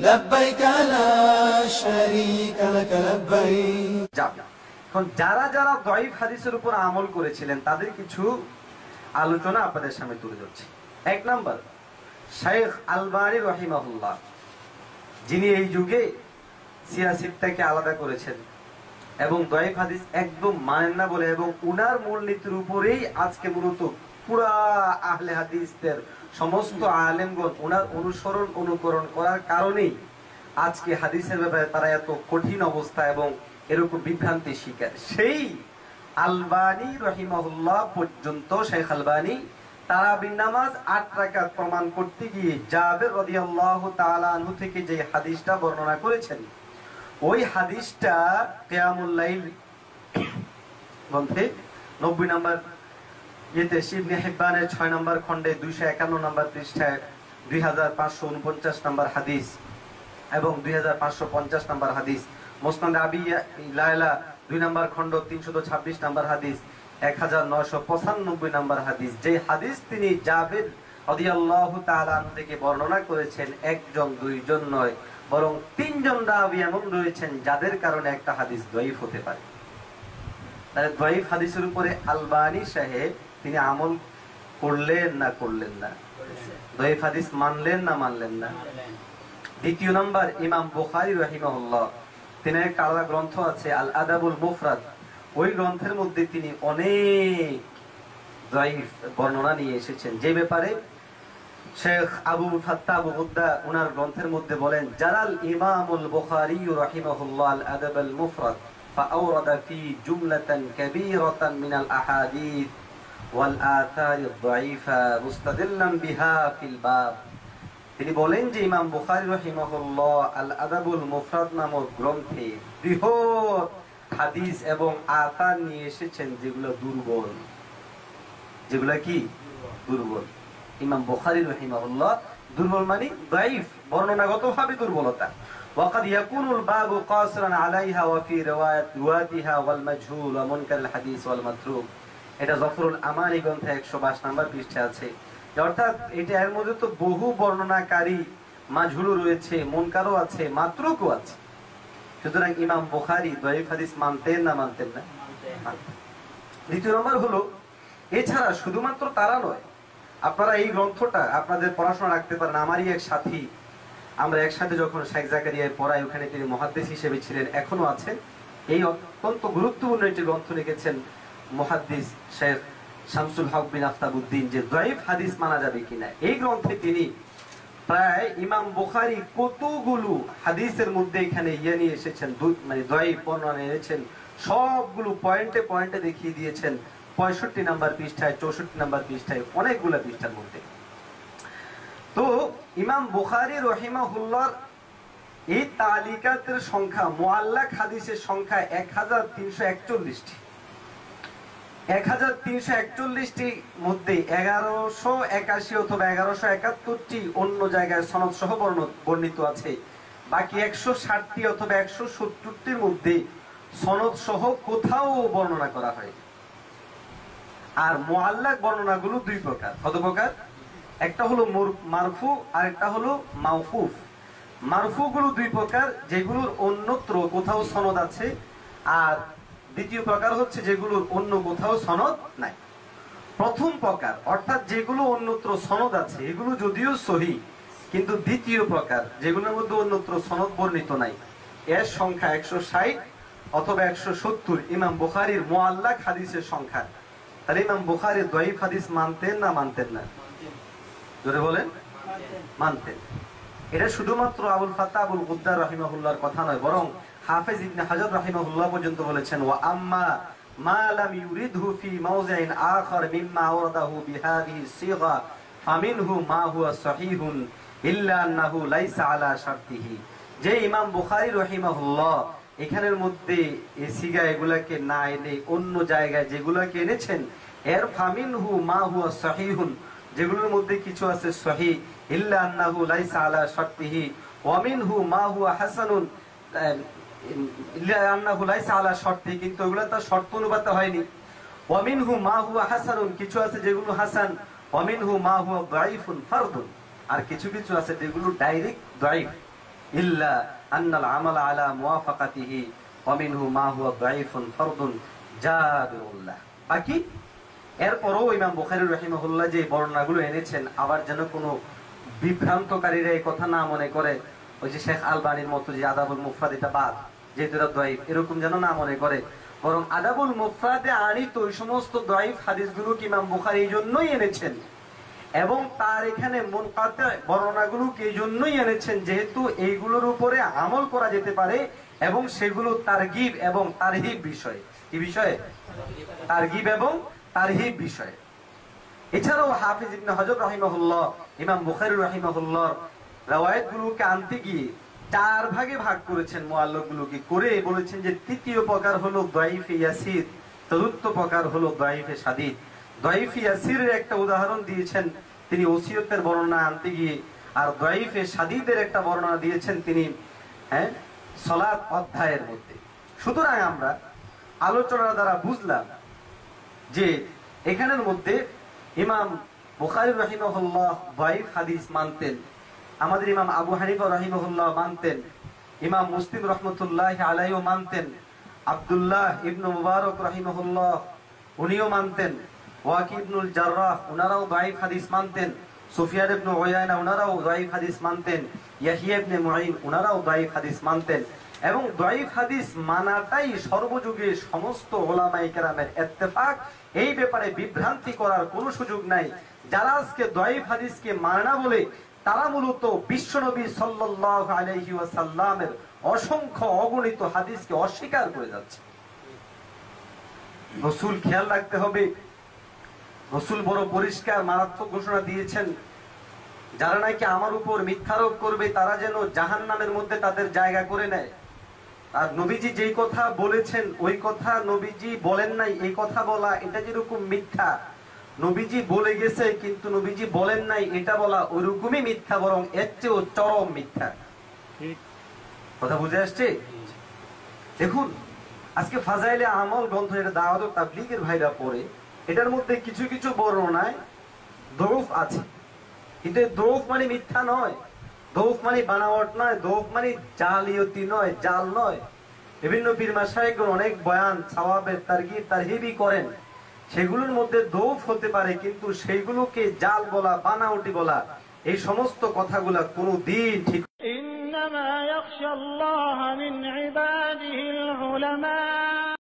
لبيك لا شريك لك لبيك। এখন যারা যারা দঈফ হাদিসের উপর আমল করেছিলেন তাদের কিছু আলোচনা আপনাদের সামনে তুলে ধরছি। এক নাম্বার, শাইখ আলবানী রাহিমাহুল্লাহ, যিনি এই যুগে সিয়াসিত্তাকে আলাদা করেছেন এবং দঈফ হাদিস একদম মানেন না বলে, এবং উনার মূলনীতির উপরেই আজকে মূলত পুরা আহলে হাদিসদের সমস্ত আলেমগণ উনার অনুসরণ অনুকরণ করার কারণেই আজকে হাদিসের ব্যাপারে তারা এত কঠিন অবস্থা এবং এরকম বিভ্রান্তি শিকার। সেই আলবানী রহিমাহুল্লাহ পর্যন্ত, শেখ আলবানী তারাবির নামাজ 8 রাকাত প্রমাণ করতে গিয়ে জাবের রাদিয়াল্লাহু তাআলা আনহু থেকে যে হাদিসটা বর্ণনা করেছেন, ওই হাদিসটা কিয়ামুল লাইল গ্রন্থে 90 নম্বর ইয়েতে ইবনে হিব্বানের 6 নম্বর খণ্ডে 251 নম্বর পৃষ্ঠায় 2549 নম্বর হাদিস এবং 2550 নম্বর হাদিস, মুসনাদ আবি লায়লা 2 নম্বর খণ্ড 326 নম্বর হাদিস, 1995 নম্বর হাদিস, যে হাদিস তিনি জাবের রাদিয়াল্লাহু তাআলা আনহু থেকে বর্ণনা করেছেন, একজন দুইজন নয় বরং 3 জন রাবী এমন রয়েছেন যাদের কারণে একটা হাদিস দঈফ হতে পারে। তাহলে দঈফ হাদিসের উপরে আলবানী সাহেব তিনি আমল করলেন না করলেন না? দঈফ হাদিস মানলেন না মানলেন না? দ্বিতীয় নাম্বার, ইমাম বুখারী রাহিমাহুল্লাহ, তিনি একটা আলাদা গ্রন্থ আছে আল আদাবুল মুফরাদ, ওই গ্রন্থের মধ্যে তিনি অনেক দঈফ বর্ণনা নিয়ে এসেছেন, যে ব্যাপারে শেখ আবু ফাত্তাহ আবু গুদ্দা ওনার গ্রন্থের মধ্যে বলেন, জালাল ইমামুল বুখারী রাহিমাহুল্লাহ আল আদাবুল মুফরাদ ফাআওরাদা ফি জুমলাতান কাবীরাতান মিনাল আহাদিস ওয়াল আথার আদ-দাঈফা মুস্তাদিল্লান বিহা ফিল বাব। তিনি বলেন যে ইমাম বুখারী রাহিমাহুল্লাহ আল আদাবুল মুফরাদ নামক গ্রন্থে বৃহৎ হাদিস এবং আথার নিয়ে এসেছেন যেগুলো দুর্বল। যেগুলো কি দুর্বল? ইমাম বুখারী রাহিমাহুল্লাহ দুর্বল মানে দাঈফ, বর্ণনাগতভাবে দুর্বলতা। وقد يكون الباب قاصرا عليها وفي روايه رواتها والمجهول ومنكر الحديث والمتروك। এটা জফরুল আমানি গ্রন্থে 122 নম্বর পৃষ্ঠা আছে। অর্থাৎ এটা এর মধ্যে তো বহু বর্ণনাকারী মাজহুলও রয়েছে, মুনকারও আছে, মাতরুকও আছে। সুতরাং ইমাম বুখারী দঈফ হাদিস মানতেন না মানতেন না? দ্বিতীয় নম্বর হলো, এছাড়া শুধুমাত্র তারা নয়, আপনারা এই গ্রন্থটা আপনাদের পড়াশোনা রাখতে পারেন। আমারই এক সাথী, আমরা একসাথে যখন শেখ জাকারিয়ায় পড়াই, ওখানে তিনি মুহাদ্দিস হিসেবে ছিলেন, এখনো আছেন। এই অত্যন্ত গুরুত্বপূর্ণ একটি গ্রন্থ লিখেছেন মুহাদ্দিস শেখ শামসুল হক বিন আফতাবউদ্দিন, যে দঈফ হাদিস মানা যাবে কিনা। এই গ্রন্থে তিনি প্রায় ইমাম বুখারী কতগুলো হাদিসের মধ্যে এখানে ইয়ে নিয়ে এসেছেন, মানে দঈফ বর্ণনা এনেছেন, সবগুলো পয়েন্টে পয়েন্টে দেখিয়ে দিয়েছেন 65 নম্বর পৃষ্ঠায়, 64 নম্বর পৃষ্ঠায়, অনেকগুলো পৃষ্ঠার মধ্যে। তো ইমাম বুখারী রাহিমাহুল্লাহর এই তালিকাতের সংখ্যা, মুআল্লাক হাদিসের সংখ্যা 1341টি। 1341টির মধ্যে 1181 অথবা 1171টি অন্য জায়গায় সনদ সহ বর্ণিত আছে। বাকি 160টি অথবা 170টির মধ্যে সনদ সহ কোথাও বর্ণনা করা হয়। আর মুআল্লাক বর্ণনাগুলো দুই প্রকার। কত প্রকার? একটা হলো মারফু আর একটা হলো মাওকুফ। মারফু গুলো দুই প্রকার, যেগুলোর অন্যত্র কোথাও সনদ আছে, আর দ্বিতীয় প্রকার হচ্ছে যেগুলোর অন্য কোথাও সনদ নাই। প্রথম প্রকার অর্থাৎ যেগুলো অন্যত্র সনদ আছে, এগুলো যদিও সহিহ, কিন্তু দ্বিতীয় প্রকার যেগুলোর মধ্যে অন্যত্র সনদ বর্ণিত নাই, এর সংখ্যা 160 অথবা 170 ইমাম বুখারীর মুআল্লাক হাদিসের সংখ্যা। তাহলে ইমাম বুখারী দঈফ হাদিস মানতেন না মানতেন না? জোরে বলেন। মানতেন। এটা শুধুমাত্র আবুল ফাত্তাহ আবুল গুদ্দার রাহিমাহুল্লাহর কথা নয়, বরং হাফেজ ইবনে হাজার রাহিমাহুল্লাহ পর্যন্ত বলেছেন, ওয়া আম্মা মা লাম ইউরিদহু ফি মাওযি'in আখার মিম্মা আওরাদাহু বিহাদিহি সিগা ফামিনহু মা হুয়া সহিহুন ইল্লা আন্নাহু লাইসা আলা শারতিহি। যে ইমাম বুখারী রাহিমাহুল্লাহ এখানের মধ্যে এই সিগা এগুলাকে না এনে অন্য জায়গায় যেগুলাকে এনেছেন, এর ফামিনহু মা হুয়া সহিহুন, যেগুলোর মধ্যে কিছু আছে সহিহ, ইল্লা আন্নাহু লাইসা আলা শারতিহি ওয়া মিনহু মা হুয়া হাসানুন, ইল্লা আন্নাহু লাইসা আলা শারতিহি, কিন্তু ওগুলা তার শর্ত অনুপাতে হয়নি। ওয়া মিনহু মা হুয়া হাসানুন, কিছু আছে যেগুলো হাসান। ওয়া মিনহু মা হুয়া দাঈফুন ফারদুন, আর কিছু কিছু আছে যেগুলো ডাইরেক্ট দাঈফ, ইল্লা আন্নাল আমাল আলা মুওয়াফাকাতিহি ওয়া মিনহু মা হুয়া দাঈফুন ফারদুন জাবিরুল্লাহ। বাকি এরপরও ইমাম বুখারী রাহিমাহুল্লাহ যে বর্ণনাগুলো এনেছেন, আবার যেন কোনো বিভ্রান্তকারীরা এই কথা না মনে করে ওই যে শেখ আলবানীর মতো যে আদাবুল মুফরাদ এটা বাদ, যেহেতু এটা দাঈফ, এরকম যেন না মনে করে। বরং আদাবুল মুফরাদে আনিত ওই সমস্ত দাঈফ হাদিসগুলো কি ইমাম বুখারী এই জন্যই এনেছেন, এবং তার এখানে মুনকাতি বর্ণনাগুলো কি এই জন্যই এনেছেন যেহেতু এইগুলোর উপরে আমল করা যেতে পারে, এবং সেগুলো তারগিব এবং তারহিব বিষয়। কি বিষয়ে? তারগিব এবং তারহিব বিষয়। এছাড়াও হাফিজ ইবনে হজর রাহিমাহুল্লাহ ইমাম বুখারী রাহিমাহুল্লাহ রাওয়ায়াতগুলোকে আনতে গিয়ে 4 ভাগে ভাগ করেছেন, মুআল্লাকগুলোকে করে বলেছেন যে তৃতীয় প্রকার হলো দাঈফে ইয়াসির, চতুর্থ প্রকার হলো দাঈফে শাদীদ। দাঈফে ইয়াসিরের একটা উদাহরণ দিয়েছেন তিনি ওসিয়তের বর্ণনা আনতে গিয়ে, আর দাঈফে শাদীদের একটা বর্ণনা দিয়েছেন তিনি সালাত অধ্যায়ের মধ্যে। সুতরাং আমরা আলোচনার দ্বারা বুঝলাম যে এখানের মধ্যে ইমাম বুখারী রাহিমাহুল্লাহ দাঈফ হাদিস মানতেন, আমাদের ইমাম আবু হানিফা রাহিমাহুল্লাহ মানতেন, ইমাম মুসলিম রাহমাতুল্লাহি আলাইহিও মানতেন, আব্দুল্লাহ ইবনে মুবারক রাহিমাহুল্লাহ উনিও মানতেন, ওয়াকি ইবনুল জাররাহ উনারাও দাঈফ হাদিস মানতেন, সুফিয়ান ইবনে উয়াইনা উনারাও দাঈফ হাদিস মানতেন, ইয়াহইয়া ইবনে মুঈন উনারাও দাঈফ হাদিস মানতেন। এবং দাঈফ হাদিস মানাটাই সর্বযুগে সমস্ত উলামায়ে কেরামের ইত্তেফাক। এই ব্যাপারে বিভ্রান্তি করার কোনো সুযোগ নাই। যারা আজকে দাঈফ হাদিসকে মানে না বলে তারা মূলত বিশ্বনবী সাল্লাল্লাহু আলাইহি ওয়াসাল্লামের অসংখ্য অগণিত হাদিসকে অস্বীকার করে যাচ্ছে। রাসূল খেয়াল রাখতে হবে, রাসূল বড় পরিষ্কার মারাত্মক ঘোষণা দিয়েছেন, যারা নাকি আমার উপর মিথ্যারোপ করবে তারা যেন জাহান্নামের মধ্যে তাদের জায়গা করে নেয়। আর নবীজি যেই কথা বলেছেন ওই কথা নবীজি বলেন নাই, এই কথা বলা এটা যেরকম মিথ্যা, নবীজি বলে গেছে কিন্তু নবীজি বলেন নাই এটা বলা ওইরকমই মিথ্যা, বরং এর চেয়েও চরম মিথ্যা। কথা বুঝে আসছে? দেখুন আজকে ফাজাইলে আমল গ্রন্থ, এটা দাওয়াত ও তাবলীগের ভাইরা পড়ে, এটার মধ্যে কিছু কিছু বর্ণনায় দৌফ আছে, কিন্তু দৌফ মানে মিথ্যা নয়, দৌফ মানে বানাওয়াট নয়, দৌফ মানে জালিয়াতি নয়, জাল নয়। বিভিন্ন পীর মাশায়েখগণ অনেক বয়ান সাওয়াবের তারগিব তারহিবই করেন, সেগুলোর মধ্যে দৌফ হতে পারে, কিন্তু সেইগুলোকে জাল বলা, বানাওটি বলা, এই সমস্ত কথাগুলা কোনো দিন ঠিক। ইন্নামা ইয়াখশাল্লাহা মিন ইবাদিহিল উলামা।